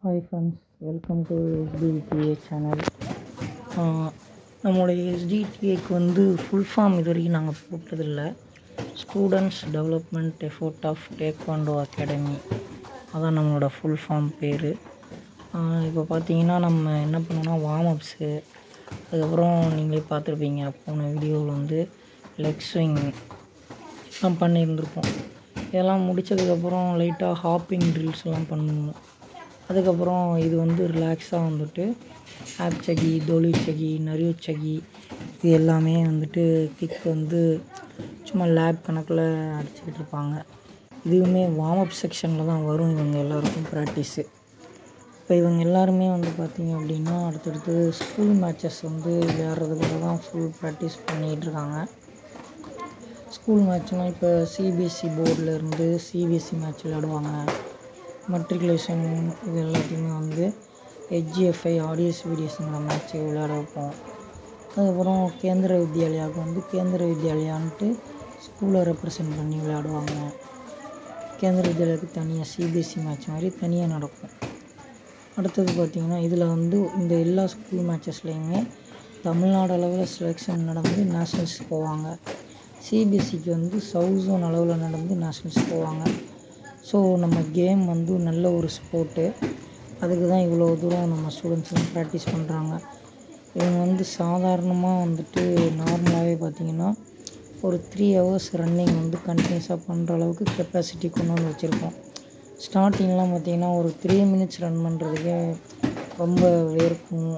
Hi friends, welcome to STDA channel. நம்மளுடைய எஸ்டிடிஏக்கு full form இது வரைக்கும் நாங்கள் போட்டதில்ல. Students development effort of taekwondo academy, அதான் நம்மளோட ஃபுல் ஃபார்ம் பேர். இப்போ பார்த்தீங்கன்னா நம்ம என்ன பண்ணோன்னா வார்ம் அப்ஸு, அதுக்கப்புறம் நீங்களே பார்த்துருப்பீங்க போன வீடியோவில் லெக் ஸ்விங் எல்லாம் பண்ணியிருந்திருப்போம். இதெல்லாம் முடித்ததுக்கப்புறம் லைட்டாக ஹாப்பிங் ட்ரில்ஸ்லாம் பண்ணணும். அதுக்கப்புறம் இது ரிலாக்ஸாக ஆப்சகி, தோலிச்சகி, நரியோச்சகி இது எல்லாமே கிக் சும்மா லேப் கணக்கில் அடிச்சுக்கிட்டு இருப்பாங்க. இதுவுமே வார்ம் அப் செக்ஷனில் தான் வரும். இவங்க எல்லாருக்கும் ப்ராக்டிஸு. இப்போ இவங்க எல்லாருமே பார்த்திங்க அப்படின்னா அடுத்தடுத்து ஸ்கூல் மேட்சஸ் விளையாடுறதுக்காக தான் ஃபுல் ப்ராக்டிஸ் பண்ணிகிட்ருக்காங்க. ஸ்கூல் மேட்ச்னால் இப்போ சிபிஎஸ்சி போர்டில் சிபிஎஸ்சி மேட்ச் விளையாடுவாங்க. மெட்ரிகுலேஷன் இது எல்லாத்தையுமே ஹெச்ஜிஎஃப்ஐ ஆடியஸ் வீடியோஸுங்கிற மேட்ச்சு விளையாட வைப்போம். அதுக்கப்புறம் கேந்திர வித்யாலயாவுக்கு கேந்திர வித்யாலயான்ட்டு ஸ்கூலை ரெப்ரசன்ட் பண்ணி விளையாடுவாங்க. கேந்திர வித்யாலயாவுக்கு தனியாக சிபிஎஸ்சி மேட்ச் மாதிரி தனியாக நடக்கும். அடுத்தது பார்த்திங்கன்னா இதில் இந்த எல்லா ஸ்கூல் மேட்சஸ்லேயுமே தமிழ்நாடு அளவில் செலெக்ஷன் நடந்து நேஷ்னல்ஸ் போவாங்க. சிபிஎஸ்சிக்கு சவுத் ஜோன் அளவில் நடந்து நேஷ்னல்ஸ் போவாங்க. ஸோ நம்ம கேம் நல்ல ஒரு ஸ்போர்ட்டு. அதுக்கு தான் இவ்வளோ தூரம் நம்ம ஸ்டூடெண்ட்ஸ்லாம் ப்ராக்டிஸ் பண்ணுறாங்க. இவங்க சாதாரணமாக நார்மலாகவே பார்த்திங்கன்னா ஒரு 3 hours ரன்னிங் கண்டினியூஸாக பண்ணுற அளவுக்கு கெப்பாசிட்டி கொண்டு வச்சுருக்கோம். ஸ்டார்டிங்லாம் பார்த்திங்கன்னா ஒரு 3 minutes ரன் பண்ணுறதுக்கே ரொம்ப வேர்க்கும்,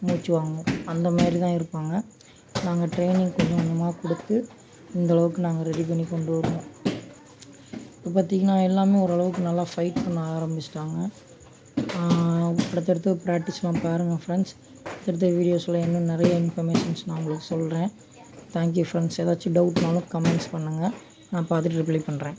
மூச்சு வாங்கும், அந்த மாதிரி தான் இருப்பாங்க. நாங்கள் ட்ரைனிங் கொஞ்சம் கொஞ்சமாக கொடுத்து இந்தளவுக்கு நாங்கள் ரெடி பண்ணி கொண்டு வருவோம். இப்போ பார்த்திங்கன்னா எல்லாமே ஓரளவுக்கு நல்லா ஃபைட் பண்ண ஆரம்பிச்சிட்டாங்க. அடுத்தடுத்து ப்ராக்டிஸ்லாம் பாருங்கள் ஃப்ரெண்ட்ஸ். அடுத்தடுத்த வீடியோஸில் இன்னும் நிறைய இன்ஃபர்மேஷன்ஸ் நான் உங்களுக்கு சொல்கிறேன். Thank you friends. ஏதாச்சும் டவுட்னாலும் கமெண்ட்ஸ் பண்ணுங்கள், நான் பார்த்துட்டு ரிப்ளை பண்ணுறேன்.